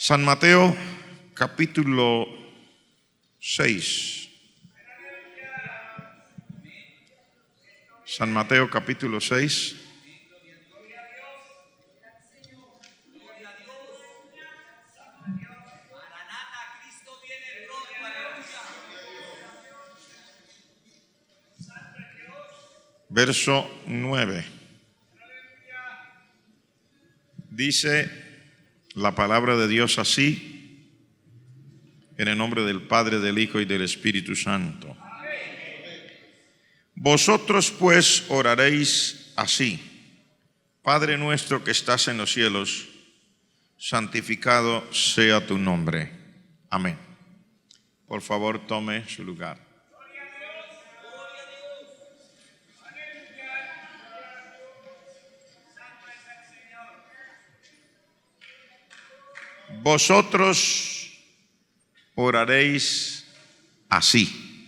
San Mateo capítulo 6. San Mateo capítulo 6. Verso 9. Dice la palabra de Dios así, en el nombre del Padre, del Hijo y del Espíritu Santo. Vosotros pues oraréis así: Padre nuestro que estás en los cielos, santificado sea tu nombre. Amén. Por favor, tome su lugar. Vosotros oraréis así.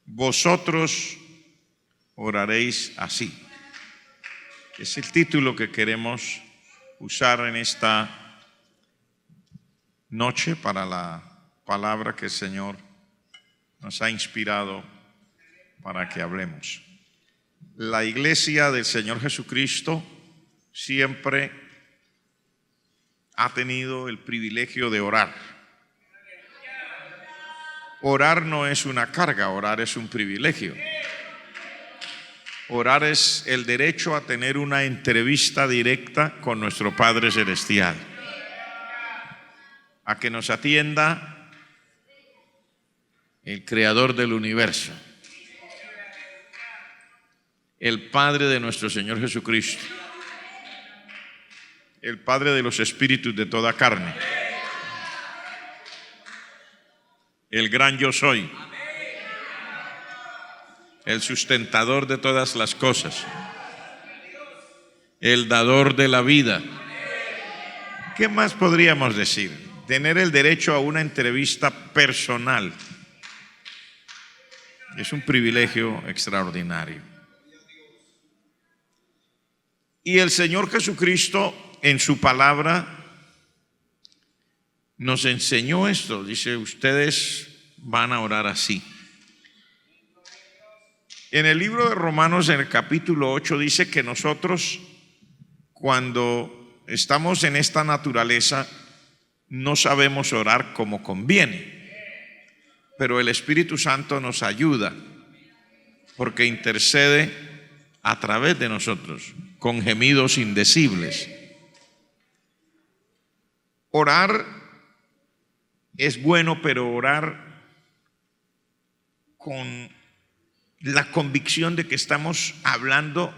Vosotros oraréis así. Es el título que queremos usar en esta noche para la palabra que el Señor nos ha inspirado para que hablemos. La iglesia del Señor Jesucristo siempre ha tenido el privilegio de orar. Orar no es una carga, orar es un privilegio. Orar es el derecho a tener una entrevista directa con nuestro Padre Celestial, a que nos atienda el Creador del universo, el Padre de nuestro Señor Jesucristo, el Padre de los espíritus de toda carne, el gran yo soy, el sustentador de todas las cosas, el dador de la vida. ¿Qué más podríamos decir? Tener el derecho a una entrevista personal es un privilegio extraordinario. Y el Señor Jesucristo en su palabra nos enseñó esto. Dice: ustedes van a orar así. En el libro de Romanos, en el capítulo 8, dice que nosotros, cuando estamos en esta naturaleza, no sabemos orar como conviene, pero el Espíritu Santo nos ayuda porque intercede a través de nosotros con gemidos indecibles. Orar es bueno, pero orar con la convicción de que estamos hablando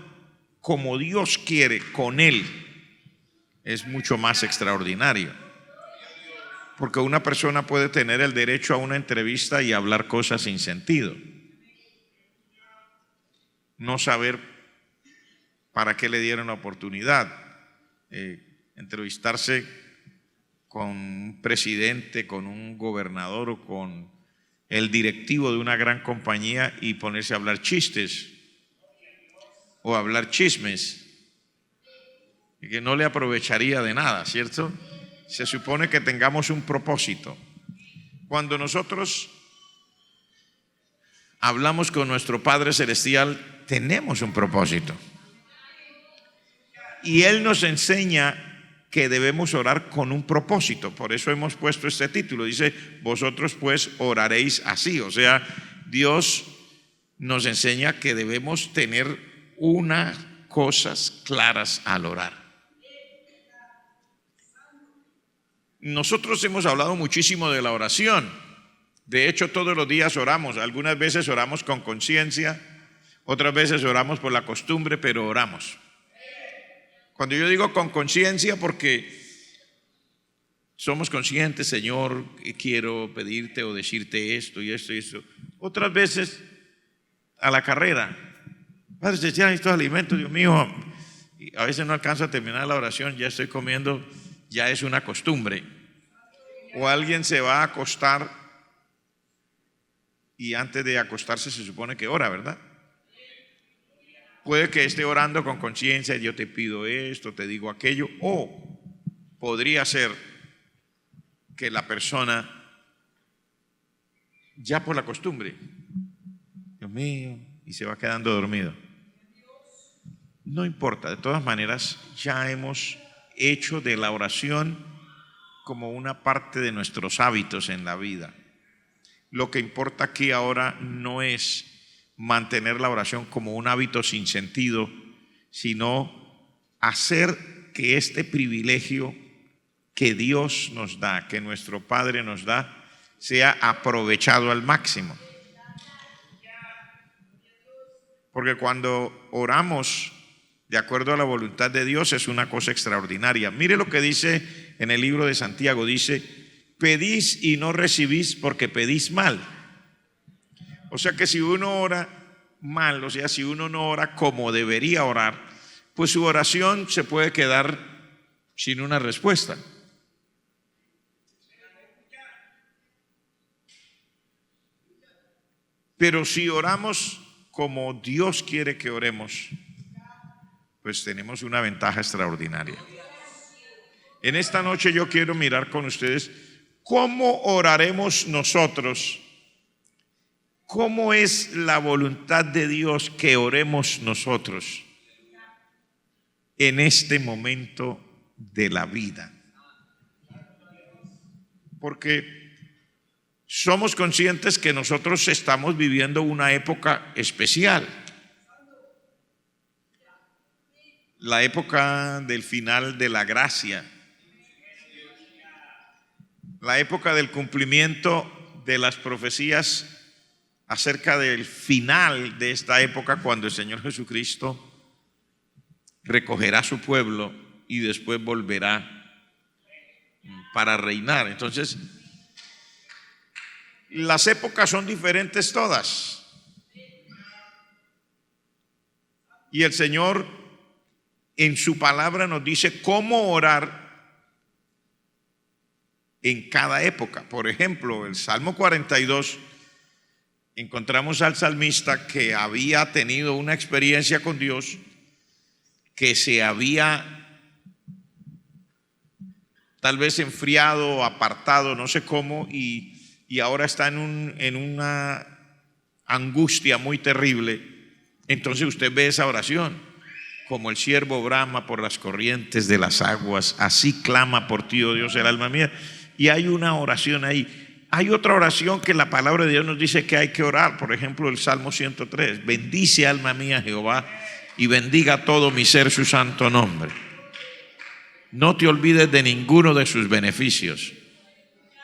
como Dios quiere, con Él, es mucho más extraordinario. Porque una persona puede tener el derecho a una entrevista y hablar cosas sin sentido, no saber para qué le dieron la oportunidad, entrevistarse con un presidente, con un gobernador o con el directivo de una gran compañía y ponerse a hablar chistes o hablar chismes, y que no le aprovecharía de nada, ¿cierto? Se supone que tengamos un propósito. Cuando nosotros hablamos con nuestro Padre Celestial, tenemos un propósito. Y Él nos enseña que debemos orar con un propósito. Por eso hemos puesto este título. Dice: vosotros pues oraréis así. O sea, Dios nos enseña que debemos tener unas cosas claras al orar. Nosotros hemos hablado muchísimo de la oración. De hecho, todos los días oramos. Algunas veces oramos con conciencia, otras veces oramos por la costumbre, pero oramos. Cuando yo digo con conciencia, porque somos conscientes: Señor, quiero pedirte o decirte esto y esto y esto. Otras veces a la carrera: Padre Celestial, estos alimentos, Dios mío, y a veces no alcanzo a terminar la oración, ya estoy comiendo, ya es una costumbre. O alguien se va a acostar y antes de acostarse se supone que ora, ¿verdad? Puede que esté orando con conciencia, yo te pido esto, te digo aquello, o podría ser que la persona, ya por la costumbre, Dios mío, y se va quedando dormido. No importa, de todas maneras, ya hemos hecho de la oración como una parte de nuestros hábitos en la vida. Lo que importa aquí ahora no es mantener la oración como un hábito sin sentido, sino hacer que este privilegio que Dios nos da, que nuestro Padre nos da, sea aprovechado al máximo. Porque cuando oramos de acuerdo a la voluntad de Dios es una cosa extraordinaria. Mire lo que dice en el libro de Santiago, dice, pedís y no recibís porque pedís mal. O sea que si uno ora mal, o sea, si uno no ora como debería orar, pues su oración se puede quedar sin una respuesta. Pero si oramos como Dios quiere que oremos, pues tenemos una ventaja extraordinaria. En esta noche yo quiero mirar con ustedes cómo oraremos nosotros, cómo es la voluntad de Dios que oremos nosotros en este momento de la vida. Porque somos conscientes que nosotros estamos viviendo una época especial. La época del final de la gracia. La época del cumplimiento de las profecías acerca del final de esta época, cuando el Señor Jesucristo recogerá a su pueblo y después volverá para reinar. Entonces, las épocas son diferentes todas. Y el Señor en su palabra nos dice cómo orar en cada época. Por ejemplo, el Salmo 42, encontramos al salmista que había tenido una experiencia con Dios, que se había tal vez enfriado, apartado, no sé cómo, y ahora está en una angustia muy terrible. Entonces usted ve esa oración, como el siervo brama por las corrientes de las aguas, así clama por ti, oh Dios, el alma mía. Y hay una oración ahí. Hay otra oración que la palabra de Dios nos dice que hay que orar. Por ejemplo, el Salmo 103. Bendice, alma mía, Jehová, y bendiga todo mi ser su santo nombre. No te olvides de ninguno de sus beneficios.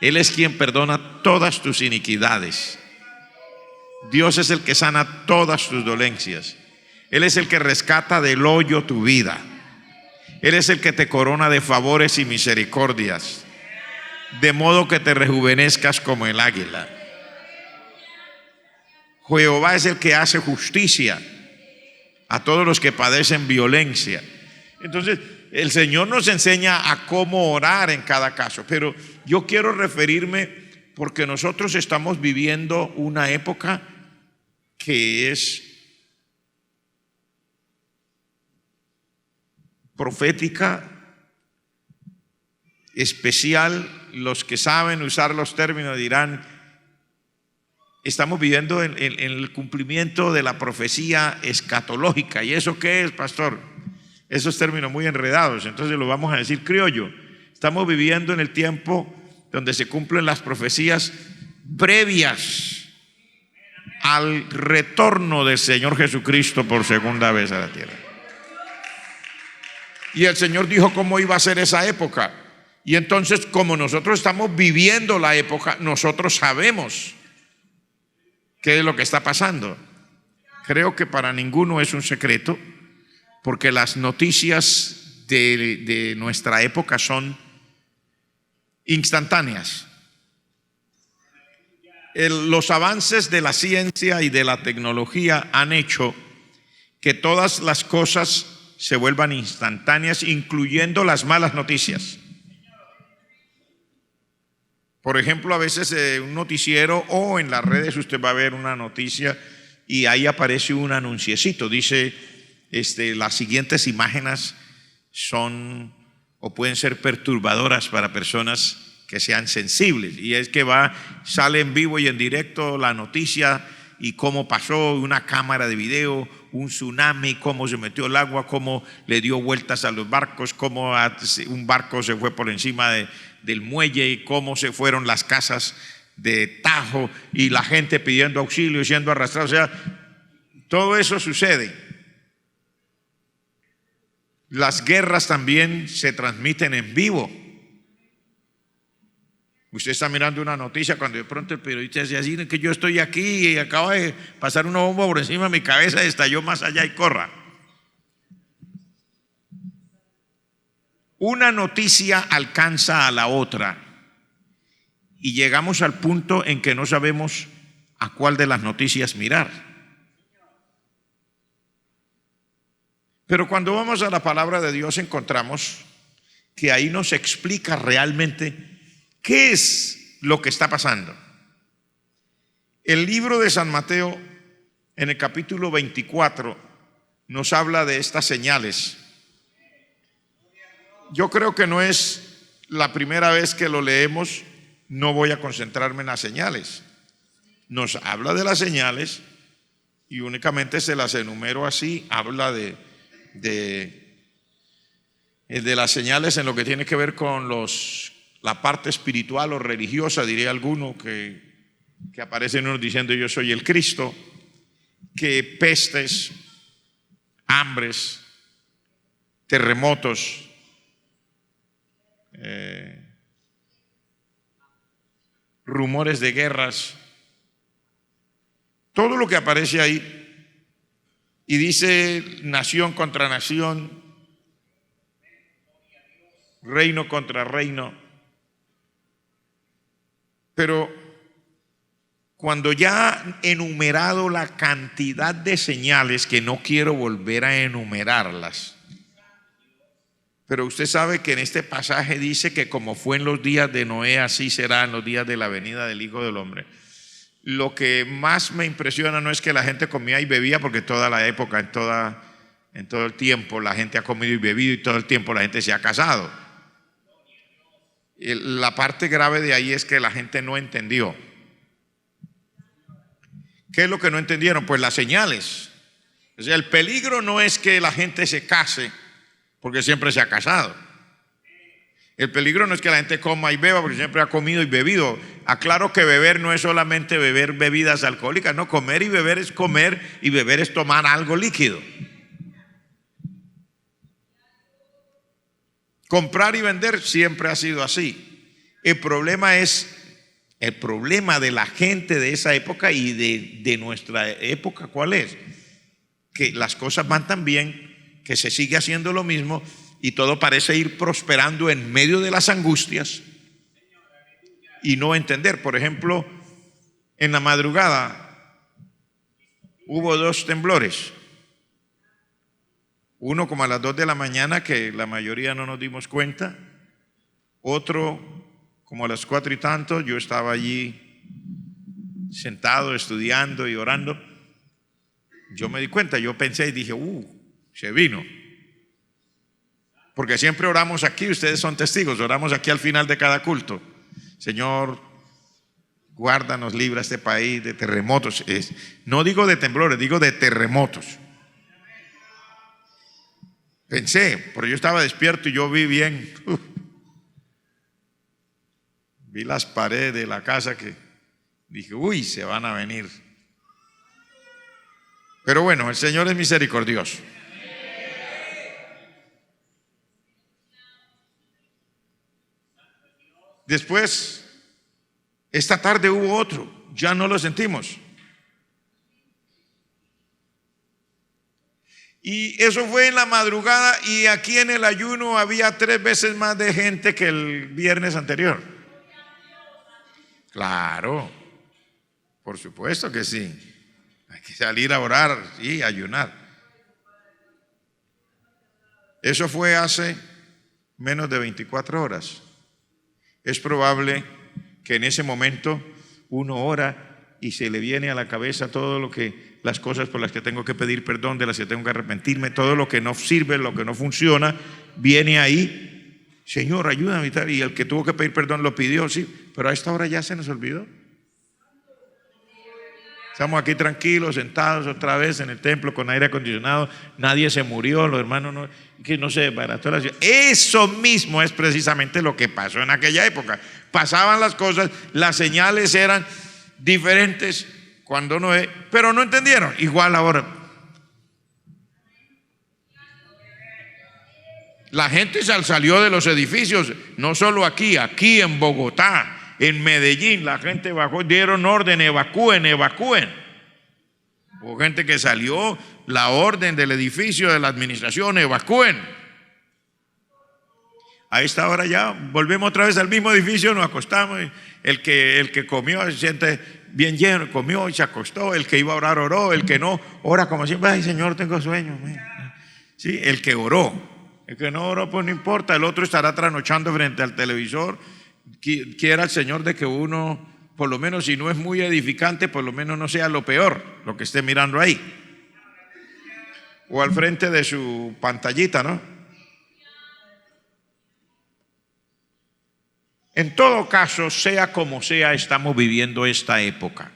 Él es quien perdona todas tus iniquidades. Dios es el que sana todas tus dolencias. Él es el que rescata del hoyo tu vida. Él es el que te corona de favores y misericordias, de modo que te rejuvenezcas como el águila. Jehová es el que hace justicia a todos los que padecen violencia. Entonces, el Señor nos enseña a cómo orar en cada caso, pero yo quiero referirme porque nosotros estamos viviendo una época que es profética, especial. Los que saben usar los términos dirán, estamos viviendo en el cumplimiento de la profecía escatológica. ¿Y eso qué es, pastor? Esos términos muy enredados, entonces lo vamos a decir criollo. Estamos viviendo en el tiempo donde se cumplen las profecías previas al retorno del Señor Jesucristo por segunda vez a la tierra. Y el Señor dijo cómo iba a ser esa época. Y entonces, como nosotros estamos viviendo la época, nosotros sabemos qué es lo que está pasando. Creo que para ninguno es un secreto, porque las noticias de nuestra época son instantáneas. Los avances de la ciencia y de la tecnología han hecho que todas las cosas se vuelvan instantáneas, incluyendo las malas noticias. Por ejemplo, a veces un noticiero o en las redes usted va a ver una noticia y ahí aparece un anunciecito, dice las siguientes imágenes son o pueden ser perturbadoras para personas que sean sensibles, y es que sale en vivo y en directo la noticia y cómo pasó, una cámara de video, un tsunami, cómo se metió el agua, cómo le dio vueltas a los barcos, cómo un barco se fue por encima del muelle, y cómo se fueron las casas de Tajo y la gente pidiendo auxilio y siendo arrastrada. O sea, todo eso sucede. Las guerras también se transmiten en vivo. Usted está mirando una noticia cuando de pronto el periodista dice así, que yo estoy aquí y acaba de pasar una bomba por encima de mi cabeza, estalló más allá y corra. Una noticia alcanza a la otra y llegamos al punto en que no sabemos a cuál de las noticias mirar. Pero cuando vamos a la palabra de Dios encontramos que ahí nos explica realmente ¿qué es lo que está pasando? El libro de San Mateo, en el capítulo 24, nos habla de estas señales. Yo creo que no es la primera vez que lo leemos, no voy a concentrarme en las señales. Nos habla de las señales y únicamente se las enumero así, habla de las señales en lo que tiene que ver con la parte espiritual o religiosa, diría alguno, que aparecen unos diciendo yo soy el Cristo, que pestes, hambres, terremotos, rumores de guerras, todo lo que aparece ahí, y dice nación contra nación, reino contra reino. Pero cuando ya han enumerado la cantidad de señales, que no quiero volver a enumerarlas, pero usted sabe que en este pasaje dice que como fue en los días de Noé, así será en los días de la venida del Hijo del Hombre. Lo que más me impresiona no es que la gente comía y bebía, porque toda la época, en todo el tiempo la gente ha comido y bebido, y todo el tiempo la gente se ha casado. La parte grave de ahí es que la gente no entendió. ¿Qué es lo que no entendieron? Pues las señales. O sea, el peligro no es que la gente se case, porque siempre se ha casado. El peligro no es que la gente coma y beba, porque siempre ha comido y bebido. Aclaro que beber no es solamente beber bebidas alcohólicas, no, comer y beber es comer, y beber es tomar algo líquido. Comprar y vender siempre ha sido así. El problema de la gente de esa época y de nuestra época, ¿cuál es? Que las cosas van tan bien, que se sigue haciendo lo mismo y todo parece ir prosperando en medio de las angustias y no entender. Por ejemplo, en la madrugada hubo 2 temblores. Uno como a las 2 de la mañana, que la mayoría no nos dimos cuenta. Otro como a las 4 y tanto, yo estaba allí sentado estudiando y orando. Yo me di cuenta, yo pensé y dije, se vino. Porque siempre oramos aquí, ustedes son testigos, oramos aquí al final de cada culto. Señor, guárdanos, libra este país de terremotos. No digo de temblores, digo de terremotos. Pensé, pero yo estaba despierto y yo vi bien. Vi las paredes de la casa que dije, se van a venir. Pero bueno, el Señor es misericordioso. Después, esta tarde hubo otro, ya no lo sentimos. Y eso fue en la madrugada, y aquí en el ayuno había 3 veces más de gente que el viernes anterior. Claro, por supuesto que sí. Hay que salir a orar y ayunar. Eso fue hace menos de 24 horas. Es probable que en ese momento uno ora y se le viene a la cabeza todo lo que, las cosas por las que tengo que pedir perdón, de las que tengo que arrepentirme, todo lo que no sirve, lo que no funciona, viene ahí. Señor, ayúdame y tal. Y el que tuvo que pedir perdón lo pidió, sí, pero a esta hora ya se nos olvidó. Estamos aquí tranquilos, sentados otra vez en el templo con aire acondicionado, nadie se murió, los hermanos no se desbarató la ciudad. Eso mismo es precisamente lo que pasó en aquella época. Pasaban las cosas, las señales eran diferentes cuando Noé, pero no entendieron. Igual ahora. La gente salió de los edificios, no solo aquí en Bogotá. En Medellín la gente bajó, dieron orden, evacúen. Hubo gente que salió, la orden del edificio de la administración, evacúen. A esta hora ya volvemos otra vez al mismo edificio, nos acostamos. El que comió se siente bien lleno, comió y se acostó. El que iba a orar oró, el que no ora como siempre, ay Señor, tengo sueño. Sí, el que oró, el que no oró pues no importa, el otro estará trasnochando frente al televisor. Quiera el Señor de que uno, por lo menos si no es muy edificante, por lo menos no sea lo peor lo que esté mirando ahí o al frente de su pantallita, ¿no? En todo caso, sea como sea, estamos viviendo esta época.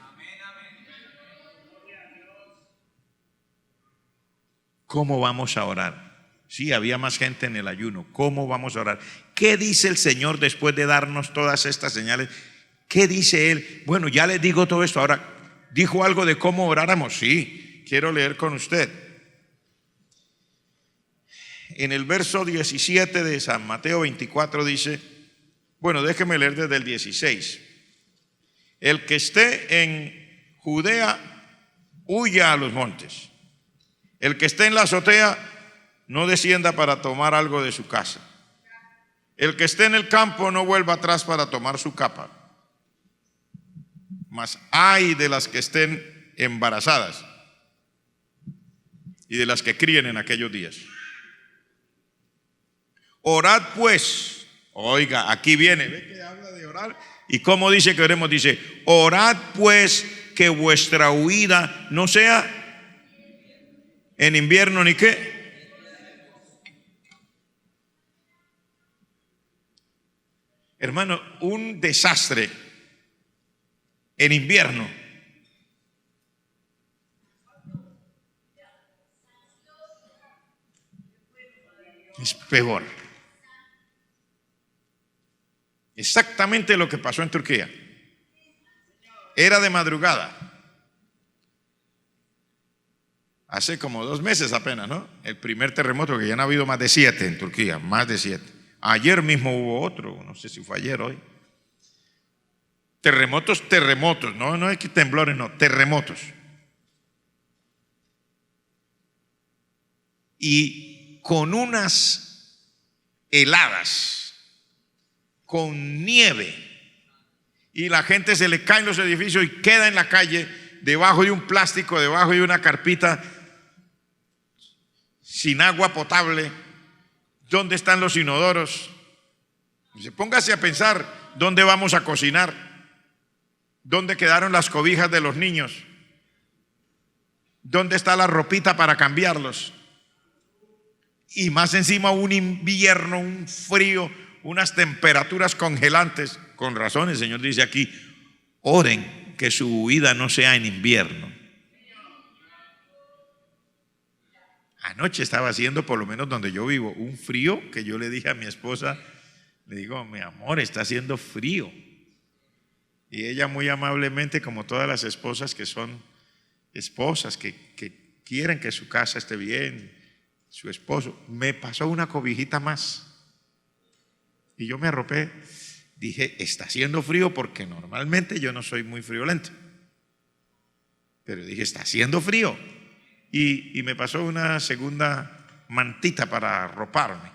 ¿Cómo vamos a orar? Sí, había más gente en el ayuno. ¿Cómo vamos a orar? ¿Qué dice el Señor después de darnos todas estas señales? ¿Qué dice Él? Bueno, ya les digo todo esto. Ahora, ¿dijo algo de cómo oráramos? Sí, quiero leer con usted. En el verso 17 de San Mateo 24 dice, bueno, déjeme leer desde el 16. El que esté en Judea, huya a los montes. El que esté en la azotea, no descienda para tomar algo de su casa. El que esté en el campo no vuelva atrás para tomar su capa. Mas ay de las que estén embarazadas y de las que críen en aquellos días. Orad pues, oiga, aquí viene, ve que habla de orar. ¿Y cómo dice que oremos? Dice, orad pues que vuestra huida no sea en invierno ni qué. Hermano, un desastre en invierno es peor. Exactamente lo que pasó en Turquía. Era de madrugada. Hace como 2 meses apenas, ¿no? El primer terremoto, que ya han habido más de 7 en Turquía, más de 7. Ayer mismo hubo otro, no sé si fue ayer o hoy. Terremotos, no hay que temblores, no, terremotos. Y con unas heladas, con nieve, y la gente se le caen los edificios y queda en la calle, debajo de un plástico, debajo de una carpita, sin agua potable. ¿Dónde están los inodoros? Dice, póngase a pensar, ¿dónde vamos a cocinar? ¿Dónde quedaron las cobijas de los niños? ¿Dónde está la ropita para cambiarlos? Y más encima un invierno, un frío, unas temperaturas congelantes. Con razón el Señor dice aquí, oren que su huida no sea en invierno. Anoche estaba haciendo, por lo menos donde yo vivo, un frío que yo le dije a mi esposa, le digo, mi amor, está haciendo frío. Y ella muy amablemente, como todas las esposas que son esposas, que quieren que su casa esté bien, su esposo, me pasó una cobijita más. Y yo me arropé, dije, está haciendo frío, porque normalmente yo no soy muy friolento. Pero dije, está haciendo frío. Y me pasó una segunda mantita para arroparme.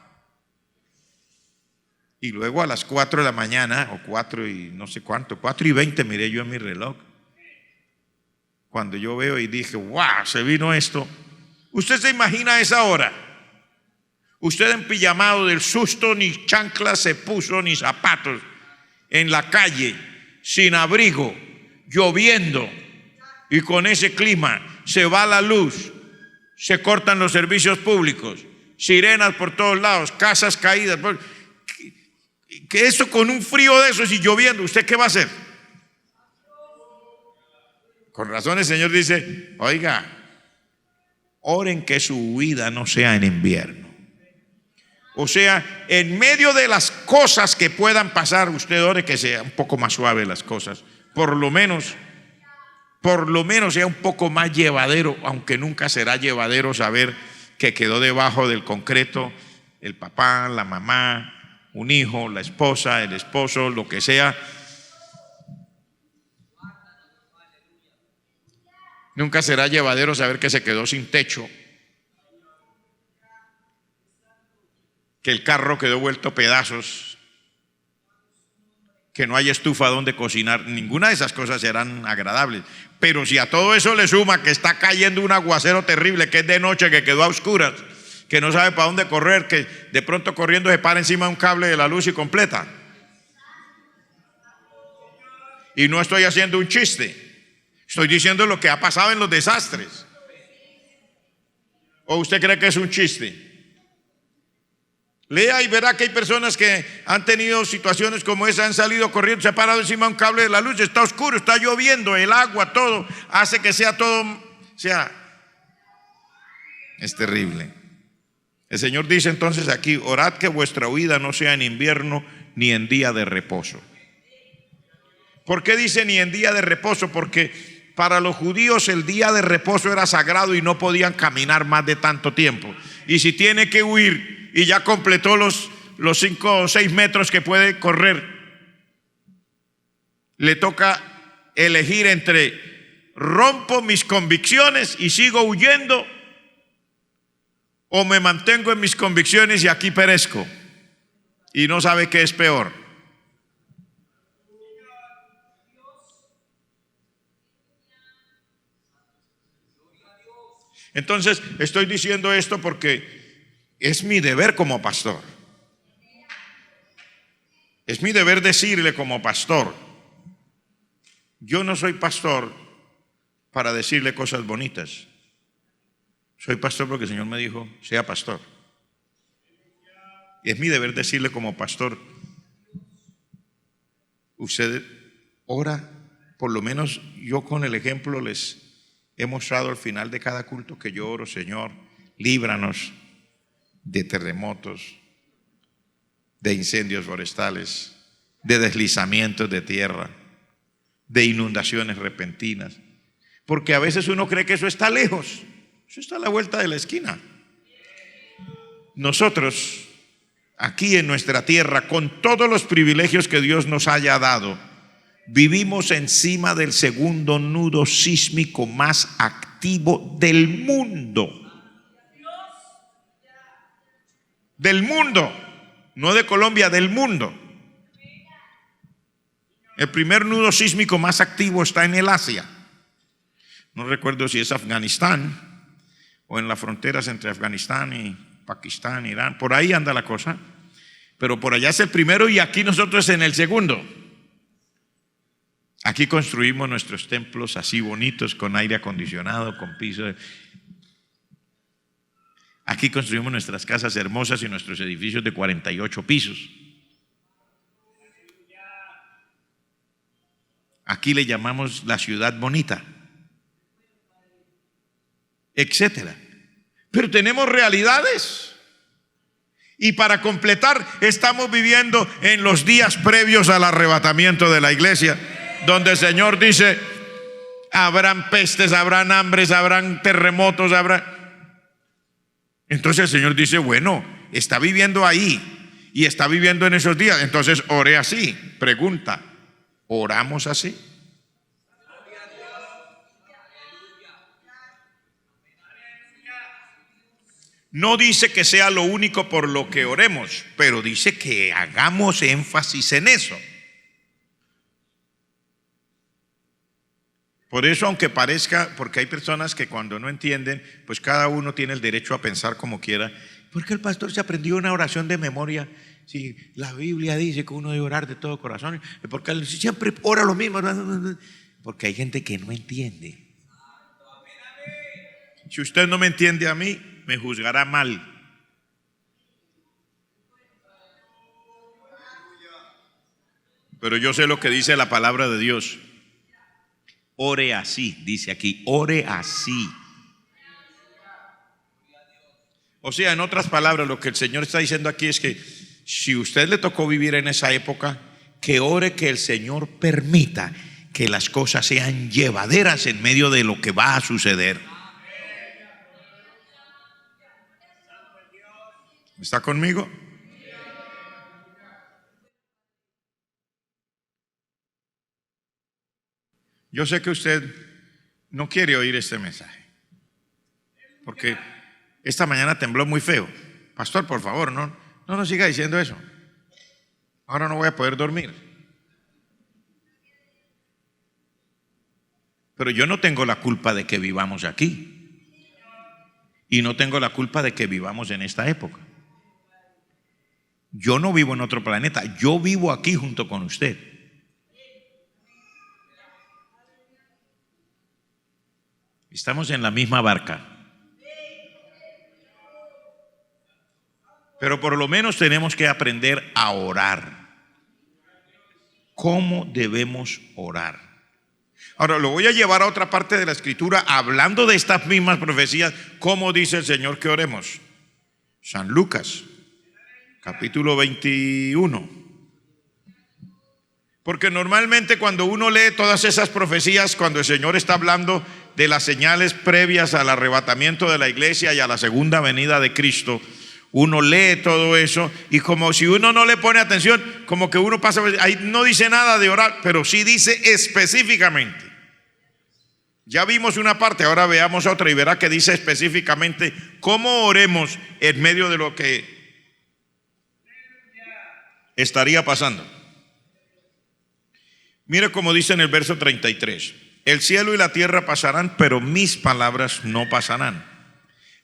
Y luego a las 4 de la mañana, o 4 y no sé cuánto, 4:20 miré yo en mi reloj. Cuando yo veo y dije, wow, se vino esto. ¿Usted se imagina esa hora? Usted en pijamado del susto, ni chanclas se puso, ni zapatos, en la calle, sin abrigo, lloviendo, y con ese clima se va la luz, se cortan los servicios públicos, sirenas por todos lados, casas caídas, que eso con un frío de esos y lloviendo, ¿usted qué va a hacer? Con razón el Señor dice, oiga, oren que su huida no sea en invierno. O sea, en medio de las cosas que puedan pasar, usted ore que sea un poco más suave las cosas. Por lo menos sea un poco más llevadero, aunque nunca será llevadero saber que quedó debajo del concreto el papá, la mamá, un hijo, la esposa, el esposo, lo que sea. Nunca será llevadero saber que se quedó sin techo, que el carro quedó vuelto pedazos, que no hay estufa donde cocinar. Ninguna de esas cosas serán agradables. Pero si a todo eso le suma que está cayendo un aguacero terrible, que es de noche, que quedó a oscuras, que no sabe para dónde correr, que de pronto corriendo se para encima de un cable de la luz y completa. Y no estoy haciendo un chiste, estoy diciendo lo que ha pasado en los desastres. ¿O usted cree que es un chiste? Lea y verá que hay personas que han tenido situaciones como esa, han salido corriendo, se ha parado encima de un cable de la luz, está oscuro, está lloviendo, el agua, todo, hace que sea todo, es terrible. El Señor dice entonces aquí, orad que vuestra huida no sea en invierno ni en día de reposo. ¿Por qué dice ni en día de reposo? Porque para los judíos el día de reposo era sagrado y no podían caminar más de tanto tiempo. Y si tiene que huir y ya completó los 5 o 6 metros que puede correr, le toca elegir entre rompo mis convicciones y sigo huyendo, o me mantengo en mis convicciones y aquí perezco, y no sabe qué es peor. Entonces estoy diciendo esto porque es mi deber como pastor. Es mi deber decirle como pastor. Yo no soy pastor para decirle cosas bonitas. Soy pastor porque el Señor me dijo, sea pastor. Y es mi deber decirle como pastor, usted ora, por lo menos yo con el ejemplo les he mostrado al final de cada culto que yo oro, Señor, líbranos de terremotos, de incendios forestales, de deslizamientos de tierra, de inundaciones repentinas. Porque a veces uno cree que eso está lejos, eso está a la vuelta de la esquina. Nosotros, aquí en nuestra tierra, con todos los privilegios que Dios nos haya dado, vivimos encima del segundo nudo sísmico más activo del mundo. Del mundo, no de Colombia, del mundo. El primer nudo sísmico más activo está en el Asia. No recuerdo si es Afganistán o en las fronteras entre Afganistán y Pakistán, Irán. Por ahí anda la cosa. Pero por allá es el primero y aquí nosotros en el segundo. Aquí construimos nuestros templos así bonitos, con aire acondicionado, con piso. Aquí construimos nuestras casas hermosas y nuestros edificios de 48 pisos. Aquí le llamamos la ciudad bonita, etcétera. Pero tenemos realidades. Y para completar, estamos viviendo en los días previos al arrebatamiento de la iglesia, donde el Señor dice, habrán pestes, habrán hambres, habrán terremotos, Entonces el Señor dice, bueno, está viviendo ahí y está viviendo en esos días. Entonces ore así. Pregunta, ¿oramos así? No dice que sea lo único por lo que oremos, pero dice que hagamos énfasis en eso. Por eso, aunque parezca, porque hay personas que cuando no entienden, pues cada uno tiene el derecho a pensar como quiera. ¿Por qué el pastor se aprendió una oración de memoria? Si la Biblia dice que uno debe orar de todo corazón, porque él siempre ora lo mismo. Porque hay gente que no entiende. Si usted no me entiende a mí, me juzgará mal. Pero yo sé lo que dice la palabra de Dios. Ore así, dice aquí, ore así. O sea, en otras palabras, lo que el Señor está diciendo aquí es que si usted le tocó vivir en esa época, que ore que el Señor permita que las cosas sean llevaderas en medio de lo que va a suceder. ¿Está conmigo? Yo sé que usted no quiere oír este mensaje, porque esta mañana tembló muy feo. Pastor, por favor, no nos siga diciendo eso. Ahora no voy a poder dormir. Pero yo no tengo la culpa de que vivamos aquí. Y no tengo la culpa de que vivamos en esta época. Yo no vivo en otro planeta. Yo vivo aquí junto con usted. Estamos en la misma barca. Pero por lo menos tenemos que aprender a orar. ¿Cómo debemos orar? Ahora lo voy a llevar a otra parte de la escritura hablando de estas mismas profecías. ¿Cómo dice el Señor que oremos? San Lucas, capítulo 21. Porque normalmente cuando uno lee todas esas profecías, cuando el Señor está hablando de las señales previas al arrebatamiento de la iglesia y a la segunda venida de Cristo, uno lee todo eso y como si uno no le pone atención, como que uno pasa, ahí no dice nada de orar, pero sí dice específicamente. Ya vimos una parte, ahora veamos otra y verá que dice específicamente cómo oremos en medio de lo que estaría pasando. Mire cómo dice en el verso 33: el cielo y la tierra pasarán, pero mis palabras no pasarán.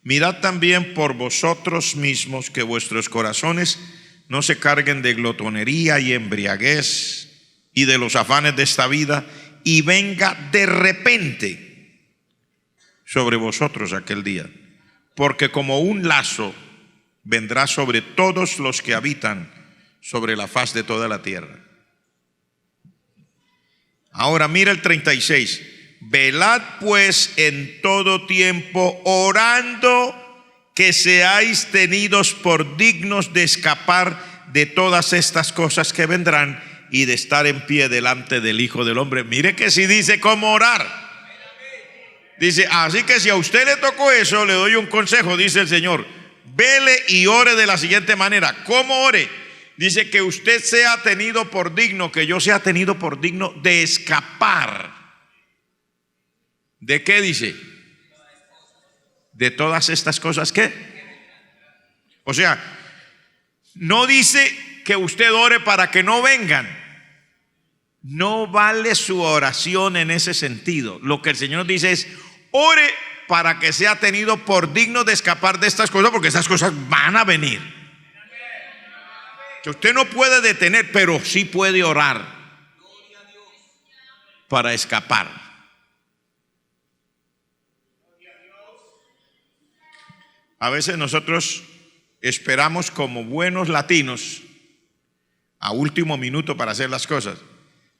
Mirad también por vosotros mismos que vuestros corazones no se carguen de glotonería y embriaguez y de los afanes de esta vida, y venga de repente sobre vosotros aquel día, porque como un lazo vendrá sobre todos los que habitan sobre la faz de toda la tierra. Ahora mira el 36. Velad pues en todo tiempo, orando que seáis tenidos por dignos de escapar de todas estas cosas que vendrán y de estar en pie delante del Hijo del Hombre. Mire que si dice cómo orar. Dice, así que si a usted le tocó eso, le doy un consejo, dice el Señor. Vele y ore de la siguiente manera. ¿Cómo ore? Dice que usted sea tenido por digno, que yo sea tenido por digno de escapar. ¿De qué dice? De todas estas cosas, ¿qué? O sea, no dice que usted ore para que no vengan. No vale su oración en ese sentido. Lo que el Señor dice es, ore para que sea tenido por digno de escapar de estas cosas, porque estas cosas van a venir. Que usted no puede detener, pero sí puede orar para escapar. A veces nosotros esperamos como buenos latinos a último minuto para hacer las cosas.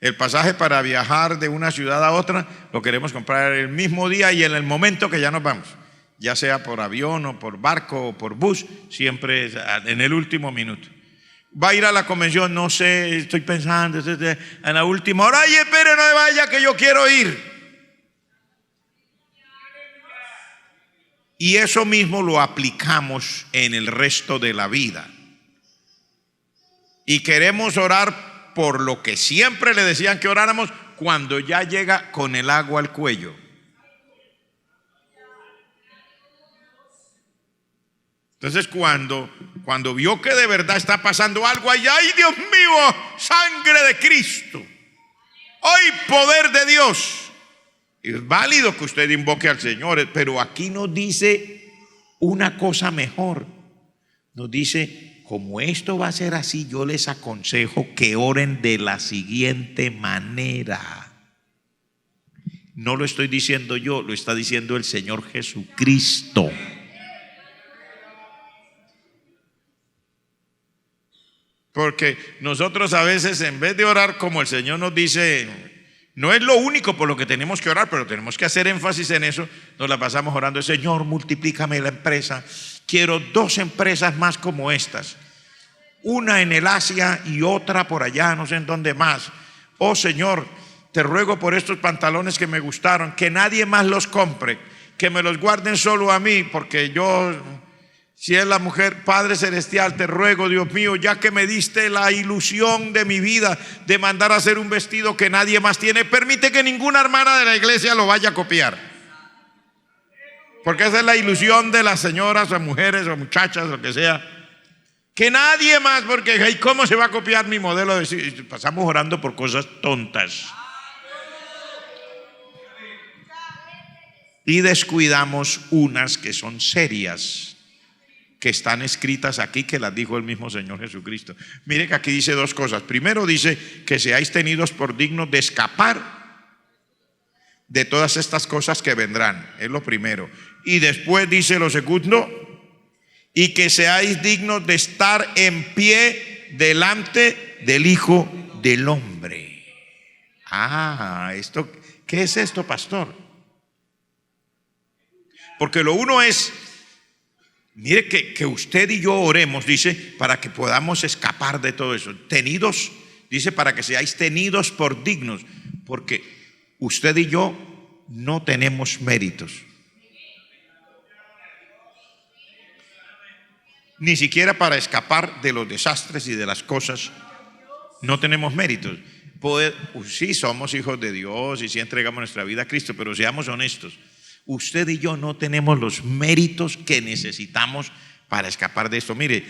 El pasaje para viajar de una ciudad a otra lo queremos comprar el mismo día y en el momento que ya nos vamos, ya sea por avión o por barco o por bus, siempre es en el último minuto. Va a ir a la convención, no sé, estoy pensando, en la última hora, ay, espere, no me vaya que yo quiero ir. Y eso mismo lo aplicamos en el resto de la vida. Y queremos orar por lo que siempre le decían que oráramos cuando ya llega con el agua al cuello. Entonces cuando vio que de verdad está pasando algo allá, ¡ay, Dios mío! ¡Sangre de Cristo! ¡Ay, poder de Dios! Es válido que usted invoque al Señor, pero aquí nos dice una cosa mejor. Nos dice, como esto va a ser así, yo les aconsejo que oren de la siguiente manera. No lo estoy diciendo yo, lo está diciendo el Señor Jesucristo. Porque nosotros a veces, en vez de orar como el Señor nos dice, no es lo único por lo que tenemos que orar, pero tenemos que hacer énfasis en eso, nos la pasamos orando: Señor, multiplícame la empresa, quiero 2 empresas más como estas, una en el Asia y otra por allá, no sé en dónde más. Oh Señor, te ruego por estos pantalones que me gustaron, que nadie más los compre, que me los guarden solo a mí, porque yo, si es la mujer, Padre Celestial, te ruego, Dios mío, ya que me diste la ilusión de mi vida de mandar a hacer un vestido que nadie más tiene, permite que ninguna hermana de la iglesia lo vaya a copiar. Porque esa es la ilusión de las señoras o mujeres o muchachas, lo que sea. Que nadie más, porque ¿cómo se va a copiar mi modelo? Pasamos orando por cosas tontas. Y descuidamos unas que son serias, que están escritas aquí, que las dijo el mismo Señor Jesucristo. Mire que aquí dice 2 cosas. Primero dice que seáis tenidos por dignos de escapar de todas estas cosas que vendrán. Es lo primero. Y después dice lo segundo: y que seáis dignos de estar en pie delante del Hijo del Hombre. Esto, ¿qué es esto, pastor? Porque lo uno es, mire que usted y yo oremos, dice, para que podamos escapar de todo eso. Tenidos, dice, para que seáis tenidos por dignos, porque usted y yo no tenemos méritos. Ni siquiera para escapar de los desastres y de las cosas no tenemos méritos. Sí somos hijos de Dios y sí entregamos nuestra vida a Cristo, pero seamos honestos. Usted y yo no tenemos los méritos que necesitamos para escapar de esto. Mire,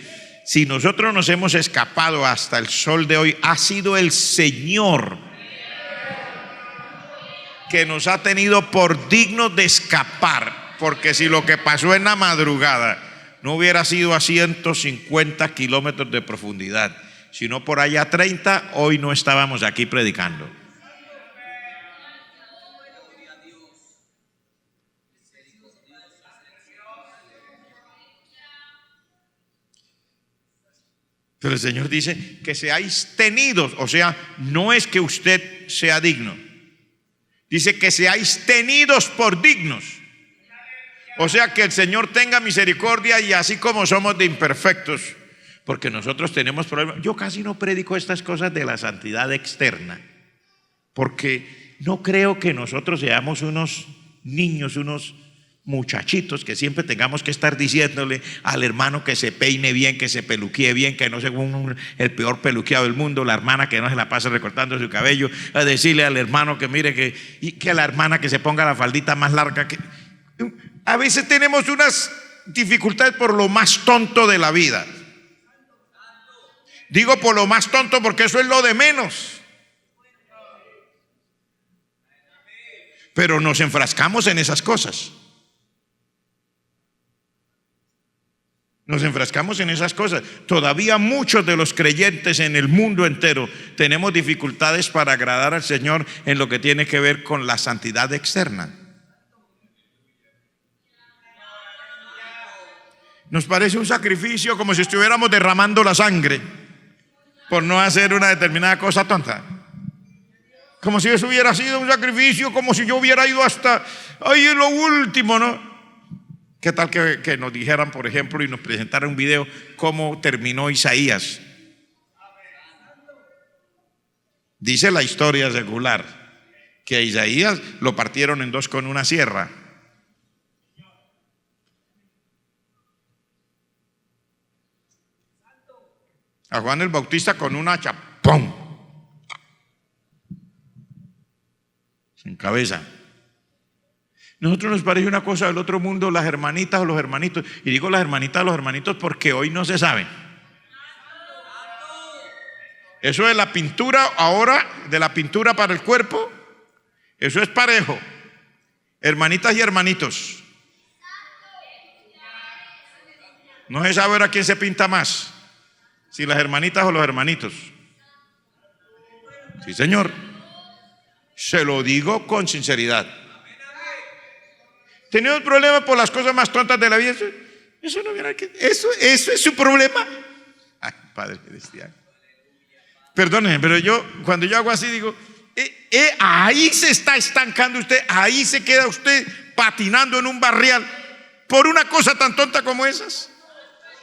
si nosotros nos hemos escapado hasta el sol de hoy, ha sido el Señor que nos ha tenido por dignos de escapar. Porque si lo que pasó en la madrugada no hubiera sido a 150 kilómetros de profundidad, sino por allá 30, hoy no estábamos aquí predicando. Pero el Señor dice que seáis tenidos, o sea, no es que usted sea digno. Dice que seáis tenidos por dignos. O sea, que el Señor tenga misericordia, y así como somos de imperfectos, porque nosotros tenemos problemas. Yo casi no predico estas cosas de la santidad externa, porque no creo que nosotros seamos unos niños, unos muchachitos que siempre tengamos que estar diciéndole al hermano que se peine bien, que se peluquee bien, que no sea el peor peluqueado del mundo, la hermana que no se la pase recortando su cabello, a decirle al hermano que mire que la hermana que se ponga la faldita más larga. A veces tenemos unas dificultades por lo más tonto de la vida. Digo por lo más tonto porque eso es lo de menos. Pero nos enfrascamos en esas cosas. Nos enfrascamos en esas cosas. Todavía muchos de los creyentes en el mundo entero tenemos dificultades para agradar al Señor en lo que tiene que ver con la santidad externa. Nos parece un sacrificio como si estuviéramos derramando la sangre por no hacer una determinada cosa tonta. Como si eso hubiera sido un sacrificio, como si yo hubiera ido hasta ahí en lo último, ¿no? ¿Qué tal que nos dijeran, por ejemplo, y nos presentaran un video cómo terminó Isaías? Dice la historia secular que a Isaías lo partieron en 2 con una sierra. A Juan el Bautista con un hacha, ¡pum!, sin cabeza. Nosotros nos parece una cosa del otro mundo, las hermanitas o los hermanitos. Y digo las hermanitas o los hermanitos porque hoy no se sabe. Eso de la pintura ahora, de la pintura para el cuerpo, eso es parejo. Hermanitas y hermanitos. No se sabe ahora quién se pinta más, si las hermanitas o los hermanitos. Sí, señor. Se lo digo con sinceridad. Tenemos problemas por las cosas más tontas de la vida. Eso no viene aquí. Eso es su problema. Ay, Padre Celestial. Perdónenme, pero cuando yo hago así digo, ahí se está estancando usted, ahí se queda usted patinando en un barrial por una cosa tan tonta como esas.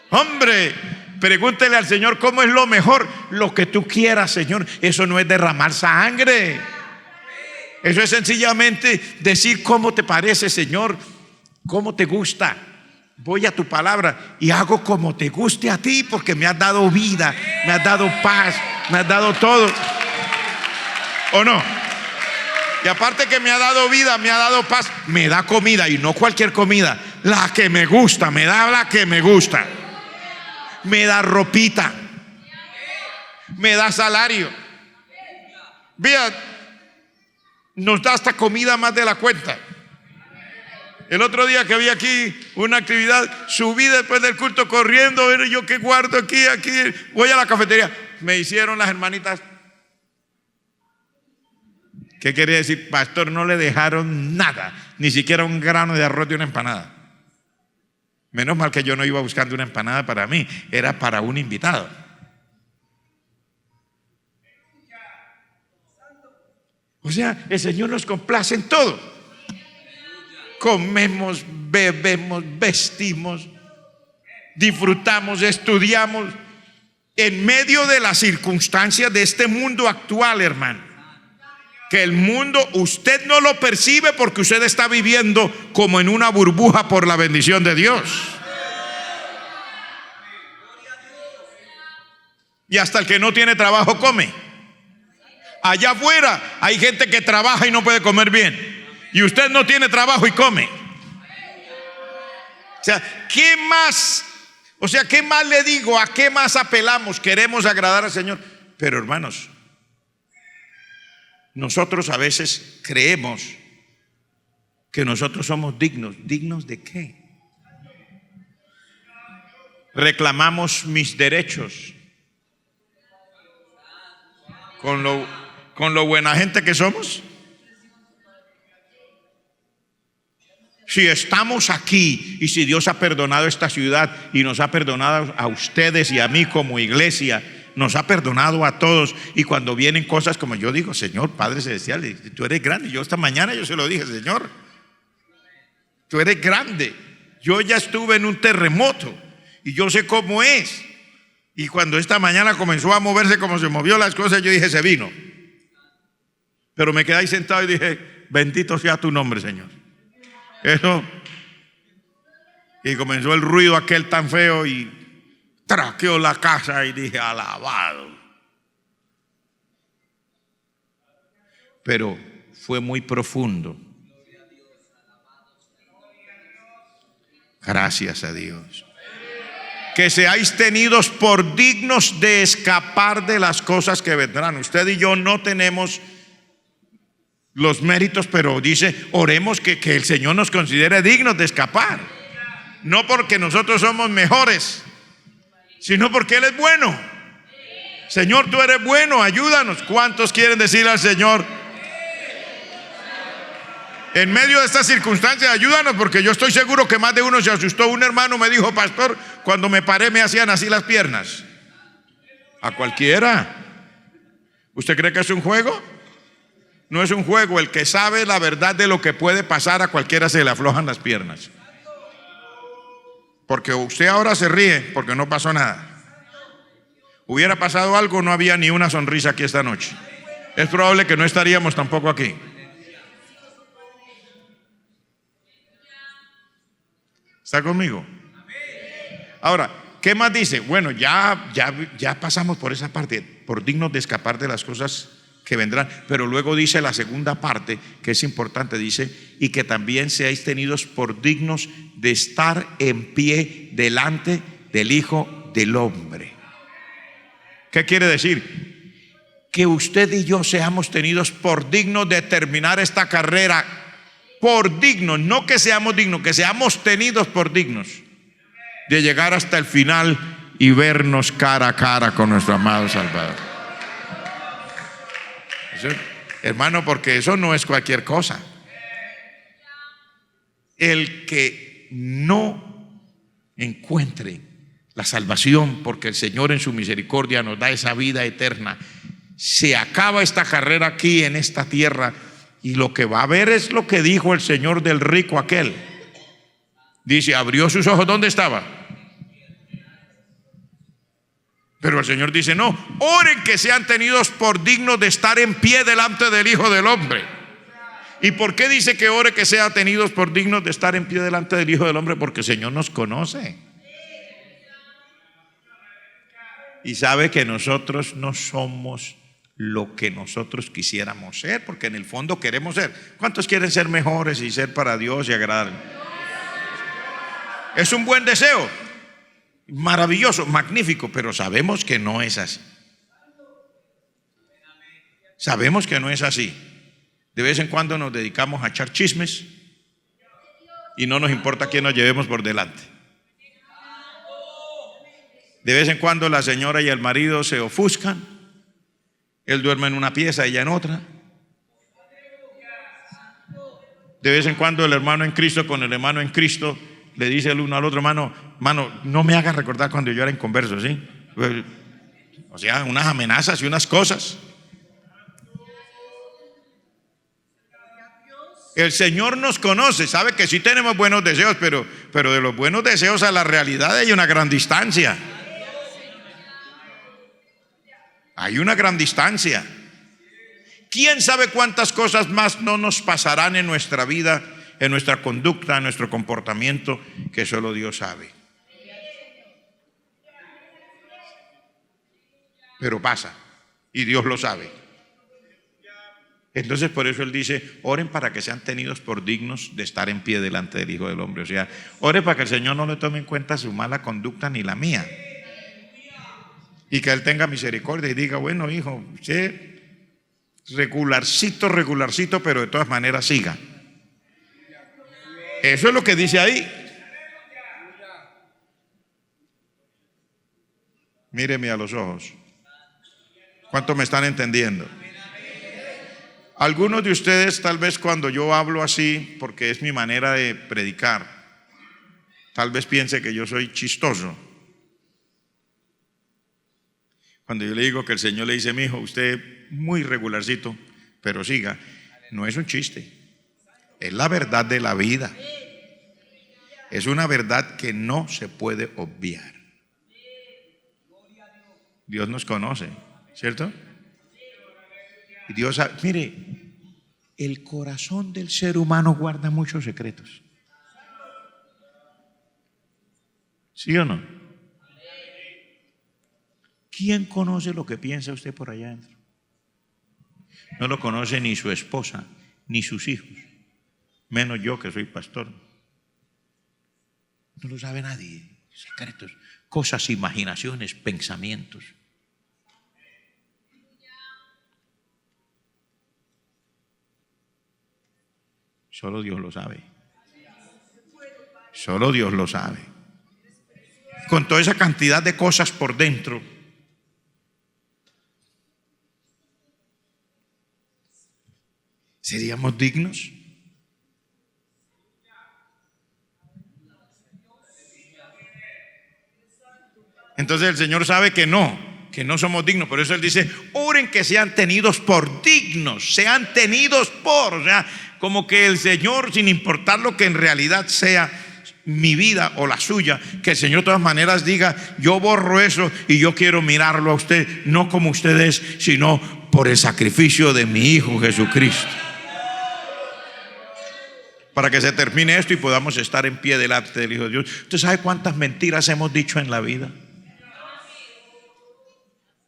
Hombre, pregúntele al Señor cómo es lo mejor. Lo que tú quieras, Señor. Eso no es derramar sangre. Eso es sencillamente decir cómo te parece, Señor, cómo te gusta. Voy a tu palabra y hago como te guste a ti, porque me has dado vida, me has dado paz, me has dado todo. ¿O no? Y aparte que me ha dado vida, me ha dado paz, me da comida, y no cualquier comida, la que me gusta, me da la que me gusta. Me da ropita, me da salario. Vea, nos da hasta comida más de la cuenta. El otro día que había aquí una actividad, subí después del culto corriendo, a ver yo qué guardo aquí, voy a la cafetería. Me hicieron las hermanitas. ¿Qué quería decir? Pastor, no le dejaron nada, ni siquiera un grano de arroz de una empanada. Menos mal que yo no iba buscando una empanada para mí, era para un invitado. O sea, el Señor nos complace en todo. Comemos, bebemos, vestimos, disfrutamos, estudiamos en medio de las circunstancias de este mundo actual, hermano. Que el mundo usted no lo percibe porque usted está viviendo como en una burbuja por la bendición de Dios. Y hasta el que no tiene trabajo come. Allá afuera hay gente que trabaja y no puede comer bien, y usted no tiene trabajo y come. O sea, ¿qué más? O sea, ¿qué más le digo? ¿A qué más apelamos? Queremos agradar al Señor. Pero hermanos, nosotros a veces creemos que nosotros somos dignos. ¿Dignos de qué? Reclamamos mis derechos con lo buena gente que somos. Si estamos aquí y si Dios ha perdonado esta ciudad y nos ha perdonado a ustedes y a mí como iglesia, nos ha perdonado a todos, y cuando vienen cosas como yo digo, Señor, Padre Celestial, tú eres grande. Yo esta mañana yo se lo dije, Señor, tú eres grande. Yo ya estuve en un terremoto y yo sé cómo es. Y cuando esta mañana comenzó a moverse como se movió las cosas, yo dije, se vino. Pero me quedé ahí sentado y dije, bendito sea tu nombre, Señor. Eso. Y comenzó el ruido aquel tan feo y traqueó la casa y dije, alabado. Pero fue muy profundo. Gracias a Dios. Que seáis tenidos por dignos de escapar de las cosas que vendrán. Usted y yo no tenemos los méritos, pero dice, oremos que el Señor nos considere dignos de escapar. No porque nosotros somos mejores, sino porque Él es bueno. Señor, tú eres bueno, ayúdanos. ¿Cuántos quieren decirle al Señor, en medio de estas circunstancias, ayúdanos? Porque yo estoy seguro que más de uno se asustó. Un hermano me dijo, pastor, cuando me paré me hacían así las piernas. A cualquiera. ¿Usted cree que es un juego? No es un juego. El que sabe la verdad de lo que puede pasar, a cualquiera se le aflojan las piernas. Porque usted ahora se ríe porque no pasó nada. Hubiera pasado algo, no había ni una sonrisa aquí esta noche. Es probable que no estaríamos tampoco aquí. ¿Está conmigo? Ahora, ¿qué más dice? Bueno, ya pasamos por esa parte, por dignos de escapar de las cosas que vendrán. Pero luego dice la segunda parte, que es importante, dice, y que también seáis tenidos por dignos de estar en pie delante del Hijo del Hombre. ¿Qué quiere decir? Que usted y yo seamos tenidos por dignos de terminar esta carrera. Por dignos, no que seamos dignos, que seamos tenidos por dignos de llegar hasta el final y vernos cara a cara con nuestro amado Salvador. hermano, porque eso no es cualquier cosa. El que no encuentre la salvación, porque el Señor en su misericordia nos da esa vida eterna, se acaba esta carrera aquí en esta tierra y lo que va a ver es lo que dijo el Señor del rico aquel. Dice, abrió sus ojos, ¿dónde estaba? Pero el Señor dice, no, oren que sean tenidos por dignos de estar en pie delante del Hijo del Hombre. ¿Y por qué dice que ore que sean tenidos por dignos de estar en pie delante del Hijo del Hombre? Porque el Señor nos conoce y sabe que nosotros no somos lo que nosotros quisiéramos ser, porque en el fondo queremos ser. ¿Cuántos quieren ser mejores y ser para Dios y agradar? Es un buen deseo, maravilloso, magnífico, pero sabemos que no es así. Sabemos que no es así. De vez en cuando nos dedicamos a echar chismes y no nos importa quién nos llevemos por delante. De vez en cuando la señora y el marido se ofuscan. Él duerme en una pieza, ella en otra. De vez en cuando el hermano en Cristo con el hermano en Cristo le dice el uno al otro, hermano, no me hagas recordar cuando yo era inconverso, ¿sí? O sea, unas amenazas y unas cosas. El Señor nos conoce, sabe que sí tenemos buenos deseos, pero de los buenos deseos a la realidad hay una gran distancia. Hay una gran distancia. ¿Quién sabe cuántas cosas más no nos pasarán en nuestra vida, en nuestra conducta, en nuestro comportamiento, que solo Dios sabe? Pero pasa, y Dios lo sabe. Entonces por eso Él dice, oren para que sean tenidos por dignos de estar en pie delante del Hijo del Hombre. O sea, oren para que el Señor no le tome en cuenta su mala conducta ni la mía. Y que Él tenga misericordia y diga, bueno, hijo, usted regularcito, pero de todas maneras siga. Eso es lo que dice ahí. Míreme a los ojos. ¿Cuántos me están entendiendo? Algunos de ustedes tal vez cuando yo hablo así, porque es mi manera de predicar, tal vez piense que yo soy chistoso. Cuando yo le digo que el Señor le dice, mi hijo, usted muy regularcito, pero siga, no es un chiste, es la verdad de la vida. Es una verdad que no se puede obviar. Dios nos conoce, ¿cierto? Y Dios sabe, mire, el corazón del ser humano guarda muchos secretos. ¿Sí o no? ¿Quién conoce lo que piensa usted por allá adentro? No lo conoce ni su esposa, ni sus hijos, menos yo que soy pastor. No lo sabe nadie. Secretos, cosas, imaginaciones, pensamientos. Solo Dios lo sabe. Solo Dios lo sabe. Con toda esa cantidad de cosas por dentro, ¿seríamos dignos? Entonces el Señor sabe que no somos dignos. Por eso Él dice, oren que sean tenidos por dignos, sean tenidos por, o sea, como que el Señor, sin importar lo que en realidad sea mi vida o la suya, que el Señor de todas maneras diga, yo borro eso y yo quiero mirarlo a usted, no como usted es, sino por el sacrificio de mi Hijo Jesucristo. Para que se termine esto y podamos estar en pie delante del Hijo de Dios. ¿Usted sabe cuántas mentiras hemos dicho en la vida?